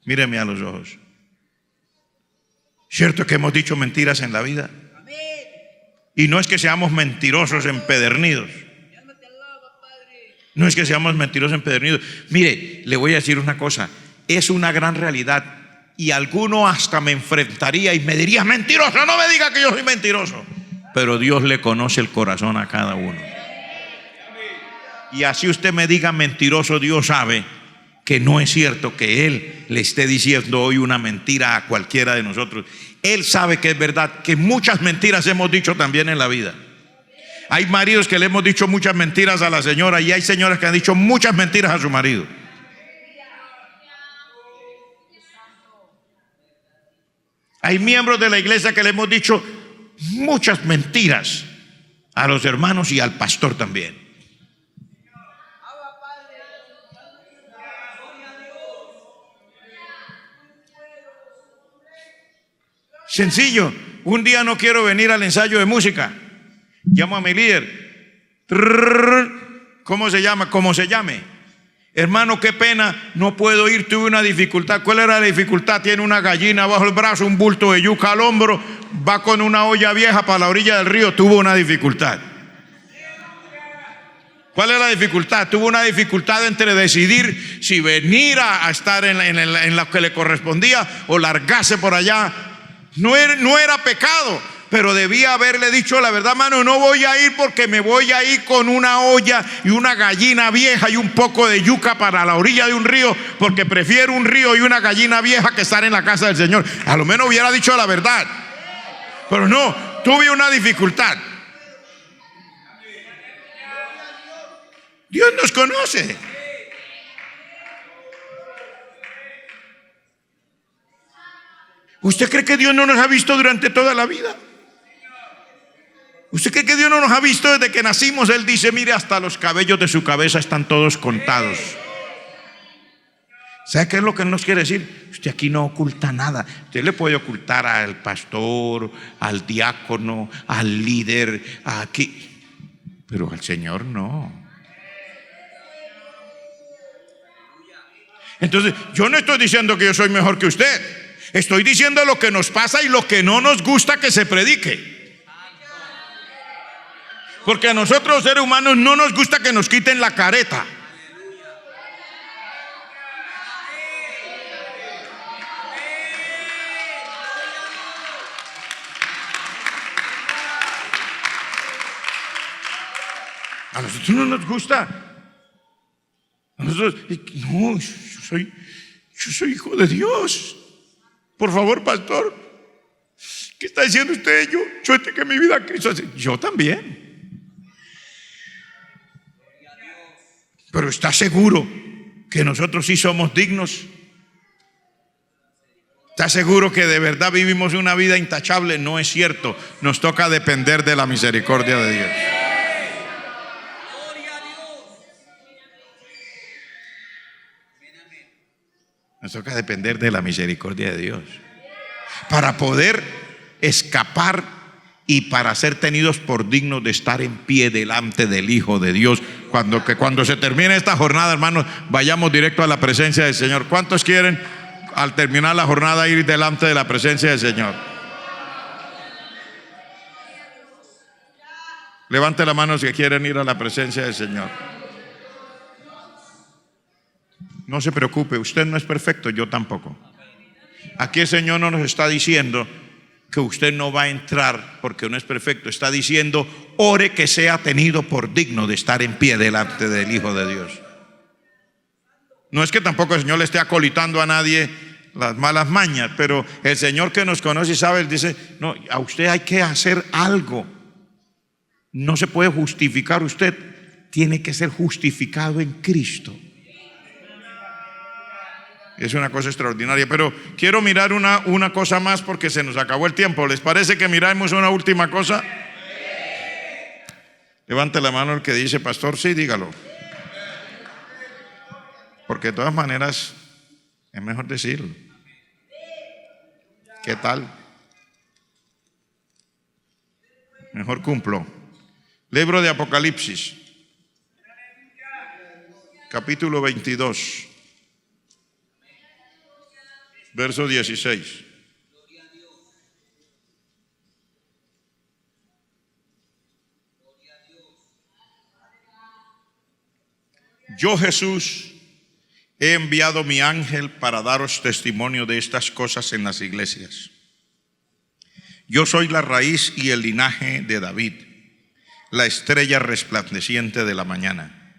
Míreme a los ojos. ¿Cierto que hemos dicho mentiras en la vida? Y no es que seamos mentirosos empedernidos. No es que seamos mentirosos empedernidos. Mire, le voy a decir una cosa. Es una gran realidad. Y alguno hasta me enfrentaría y me diría, mentiroso, no me diga que yo soy mentiroso. Pero Dios le conoce el corazón a cada uno. Y así usted me diga mentiroso, Dios sabe que no es cierto que Él le esté diciendo hoy una mentira a cualquiera de nosotros. Él sabe que es verdad, que muchas mentiras hemos dicho también en la vida. Hay maridos que le hemos dicho muchas mentiras a la señora y hay señoras que han dicho muchas mentiras a su marido. Hay miembros de la iglesia que le hemos dicho muchas mentiras a los hermanos y al pastor también. Sencillo, un día no quiero venir al ensayo de música, llamo a mi líder, ¿cómo se llama? Como se llame. Hermano, qué pena, no puedo ir, tuve una dificultad. ¿Cuál era la dificultad? Tiene una gallina bajo el brazo, un bulto de yuca al hombro, va con una olla vieja para la orilla del río, tuvo una dificultad. ¿Cuál es la dificultad? Tuvo una dificultad entre decidir si venir a estar en lo que le correspondía o largarse por allá. No era pecado, pero debía haberle dicho la verdad, mano, no voy a ir porque me voy a ir con una olla y una gallina vieja y un poco de yuca para la orilla de un río, porque prefiero un río y una gallina vieja que estar en la casa del Señor. A lo menos hubiera dicho la verdad, pero no, tuve una dificultad. Dios nos conoce. ¿Usted cree que Dios no nos ha visto durante toda la vida? ¿Usted cree que Dios no nos ha visto desde que nacimos? Él dice, mire, hasta los cabellos de su cabeza están todos contados. ¿Sabe qué es lo que Él nos quiere decir? Usted aquí no oculta nada. Usted le puede ocultar al pastor, al diácono, al líder, aquí, pero al Señor no. Entonces, yo no estoy diciendo que yo soy mejor que usted. Estoy diciendo lo que nos pasa y lo que no nos gusta que se predique. Porque a nosotros los seres humanos no nos gusta que nos quiten la careta. A nosotros no nos gusta. A nosotros, no, yo soy hijo de Dios. Por favor, pastor, ¿qué está diciendo usted? Yo entregué mi vida a Cristo. Yo también. Pero ¿está seguro que nosotros sí somos dignos? ¿Está seguro que de verdad vivimos una vida intachable? No es cierto. Nos toca depender de la misericordia de Dios. Nos toca depender de la misericordia de Dios para poder escapar y para ser tenidos por dignos de estar en pie delante del Hijo de Dios. Cuando se termine esta jornada, hermanos, vayamos directo a la presencia del Señor. ¿Cuántos quieren al terminar la jornada ir delante de la presencia del Señor? Levante la mano si quieren ir a la presencia del Señor. No se preocupe, usted no es perfecto, yo tampoco. Aquí el Señor no nos está diciendo que usted no va a entrar porque no es perfecto. Está diciendo, ore que sea tenido por digno de estar en pie delante del Hijo de Dios. No es que tampoco el Señor le esté acolitando a nadie las malas mañas, pero el Señor que nos conoce y sabe, Él dice, no, a usted hay que hacer algo. No se puede justificar usted, tiene que ser justificado en Cristo. Es una cosa extraordinaria, pero quiero mirar una cosa más porque se nos acabó el tiempo. ¿Les parece que miramos una última cosa? Levante la mano el que dice, pastor, sí, dígalo. Porque de todas maneras es mejor decirlo. ¿Qué tal? Mejor cumplo. Libro de Apocalipsis, capítulo 22. Verso 16. Yo, Jesús, he enviado mi ángel para daros testimonio de estas cosas en las iglesias. Yo soy la raíz y el linaje de David, la estrella resplandeciente de la mañana.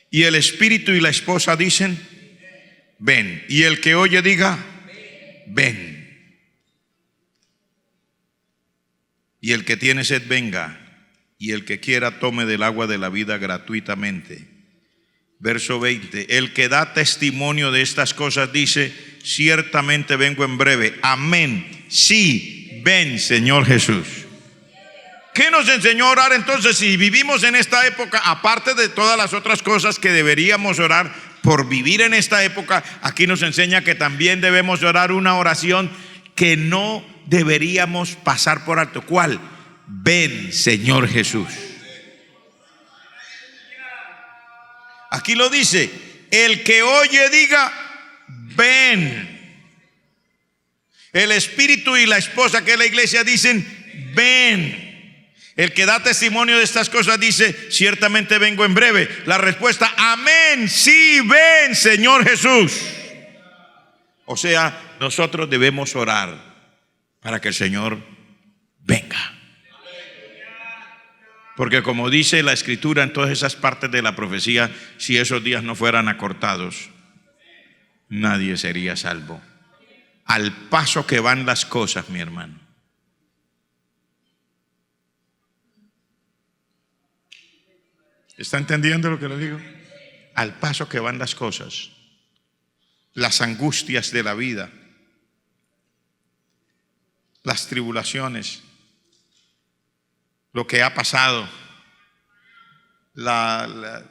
Y el espíritu y la esposa dicen, ven. Y el que oye diga, ven. y el que tiene sed venga, y el que quiera tome del agua de la vida gratuitamente. Verso 20, el que da testimonio de estas cosas dice, ciertamente vengo en breve. Amén. Sí, ven, Señor Jesús. ¿Qué nos enseñó a orar entonces? Si vivimos en esta época, aparte de todas las otras cosas que deberíamos orar por vivir en esta época, aquí nos enseña que también debemos orar una oración que no deberíamos pasar por alto. ¿Cuál? Ven, Señor Jesús. Aquí lo dice, el que oye diga, ven. El espíritu y la esposa, que es la iglesia, dicen, ven. El que da testimonio de estas cosas dice, ciertamente vengo en breve. La respuesta, amén, sí, ven, Señor Jesús. O sea, nosotros debemos orar para que el Señor venga. Porque como dice la Escritura en todas esas partes de la profecía, si esos días no fueran acortados, nadie sería salvo. Al paso que van las cosas, mi hermano. ¿Está entendiendo lo que le digo? Al paso que van las cosas, las angustias de la vida, las tribulaciones, lo que ha pasado, la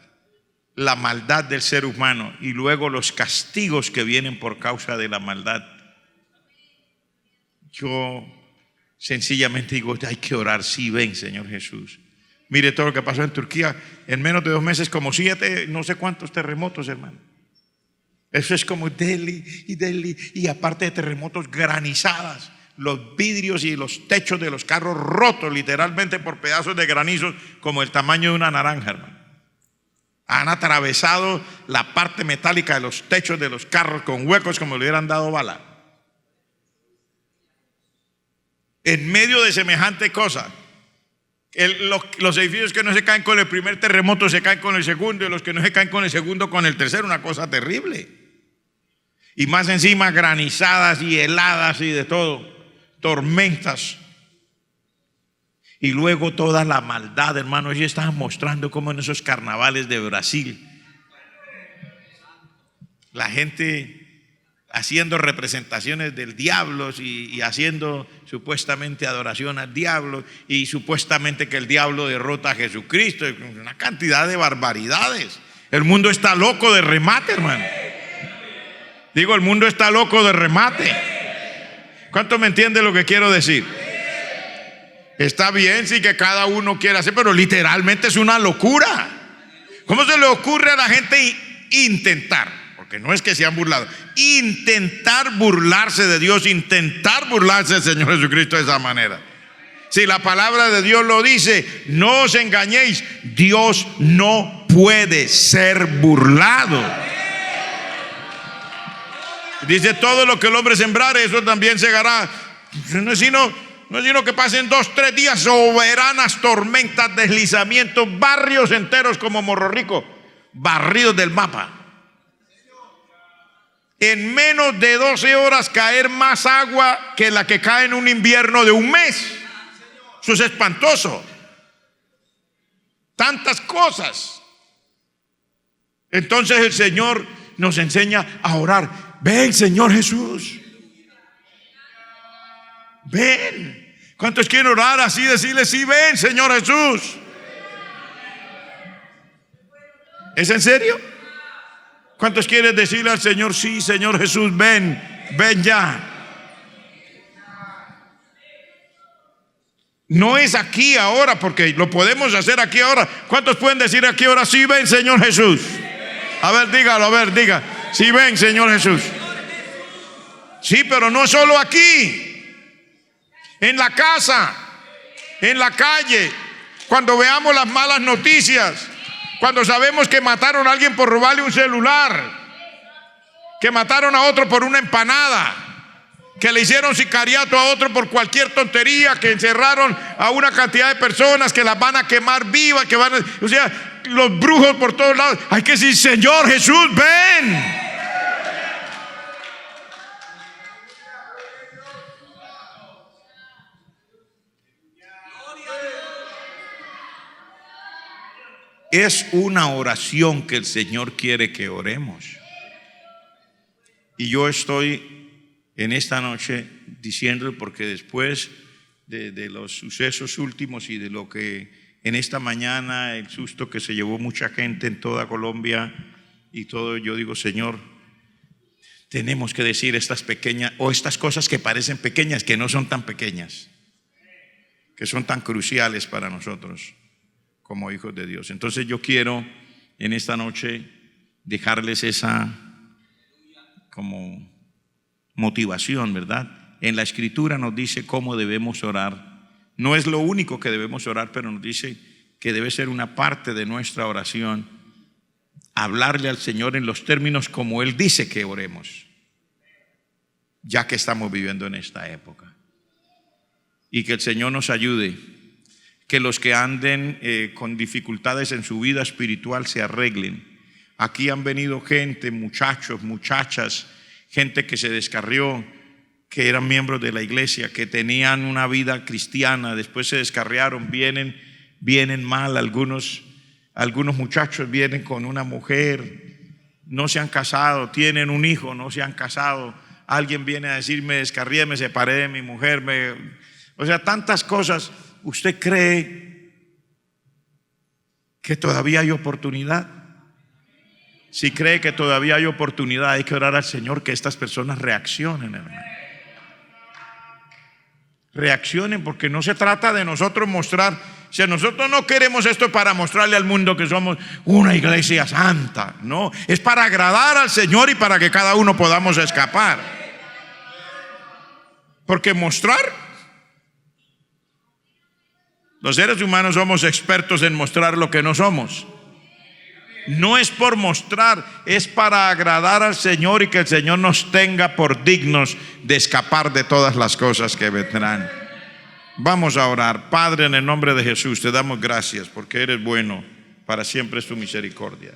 maldad del ser humano y luego los castigos que vienen por causa de la maldad. Yo sencillamente digo, hay que orar, sí, ven, Señor Jesús. Mire todo lo que pasó en Turquía, en menos de 2 meses, como 7, no sé cuántos terremotos, hermano. Eso es como Delhi, y aparte de terremotos, granizadas. Los vidrios y los techos de los carros rotos literalmente por pedazos de granizos como el tamaño de una naranja, hermano. Han atravesado la parte metálica de los techos de los carros con huecos como le hubieran dado bala. En medio de semejante cosa, los edificios que no se caen con el primer terremoto se caen con el segundo, y los que no se caen con el segundo con el tercero, una cosa terrible. Y más encima granizadas y heladas y de todo, tormentas. Y luego toda la maldad, hermano. Ellos estaban mostrando cómo en esos carnavales de Brasil la gente haciendo representaciones del diablo y haciendo supuestamente adoración al diablo, y supuestamente que el diablo derrota a Jesucristo, una cantidad de barbaridades. El mundo está loco de remate, hermano. Digo, el mundo está loco de remate. ¿Cuánto me entiende lo que quiero decir? Está bien, sí, que cada uno quiera hacer, pero literalmente es una locura. ¿Cómo se le ocurre a la gente intentar? Porque no es que se han burlado, intentar burlarse de Dios, intentar burlarse del Señor Jesucristo de esa manera. Si la palabra de Dios lo dice, no os engañéis, Dios no puede ser burlado. Dice, todo lo que el hombre sembrare, eso también segará. No es sino que pasen 2, 3 días, soberanas tormentas, deslizamientos, barrios enteros como Morro Rico, barridos del mapa. En menos de 12 horas caer más agua que la que cae en un invierno de 1 mes. Eso es espantoso. Tantas cosas. Entonces el Señor nos enseña a orar. Ven, Señor Jesús. Ven. ¿Cuántos quieren orar así, decirle, sí, ven, Señor Jesús? ¿Es en serio? ¿Cuántos quieren decirle al Señor, sí, Señor Jesús, ven, ven ya? No es aquí ahora, porque lo podemos hacer aquí ahora. ¿Cuántos pueden decir aquí ahora, sí, ven, Señor Jesús? A ver, dígalo, a ver, diga, sí, ven, Señor Jesús. Sí, pero no solo aquí, en la casa, en la calle, cuando veamos las malas noticias, cuando sabemos que mataron a alguien por robarle un celular, que mataron a otro por una empanada, que le hicieron sicariato a otro por cualquier tontería, que encerraron a una cantidad de personas que las van a quemar vivas, o sea, los brujos por todos lados. Hay que decir, Señor Jesús, ven. Es una oración que el Señor quiere que oremos. Y yo estoy en esta noche diciéndolo porque después de los sucesos últimos y de lo que en esta mañana, el susto que se llevó mucha gente en toda Colombia y todo, yo digo, Señor, tenemos que decir estas pequeñas o estas cosas que parecen pequeñas, que no son tan pequeñas, que son tan cruciales para nosotros como hijos de Dios. Entonces yo quiero en esta noche dejarles esa como motivación, ¿verdad? En la Escritura nos dice cómo debemos orar. No es lo único que debemos orar, pero nos dice que debe ser una parte de nuestra oración hablarle al Señor en los términos como Él dice que oremos, ya que estamos viviendo en esta época. Y que el Señor nos ayude, que los que anden con dificultades en su vida espiritual se arreglen. Aquí han venido gente, muchachos, muchachas, gente que se descarrió, que eran miembros de la iglesia, que tenían una vida cristiana, después se descarriaron, vienen mal, algunos muchachos vienen con una mujer, no se han casado, tienen un hijo, no se han casado, alguien viene a decir me descarrié, me separé de mi mujer, o sea, tantas cosas. ¿Usted cree que todavía hay oportunidad? Si cree que todavía hay oportunidad, hay que orar al Señor que estas personas reaccionen, hermano. Reaccionen, porque no se trata de nosotros mostrar. Si nosotros no queremos esto para mostrarle al mundo que somos una iglesia santa, no, es para agradar al Señor y para que cada uno podamos escapar. Porque mostrar, los seres humanos somos expertos en mostrar lo que no somos. No es por mostrar, es para agradar al Señor y que el Señor nos tenga por dignos de escapar de todas las cosas que vendrán. Vamos a orar. Padre, en el nombre de Jesús, te damos gracias porque eres bueno, para siempre es tu misericordia.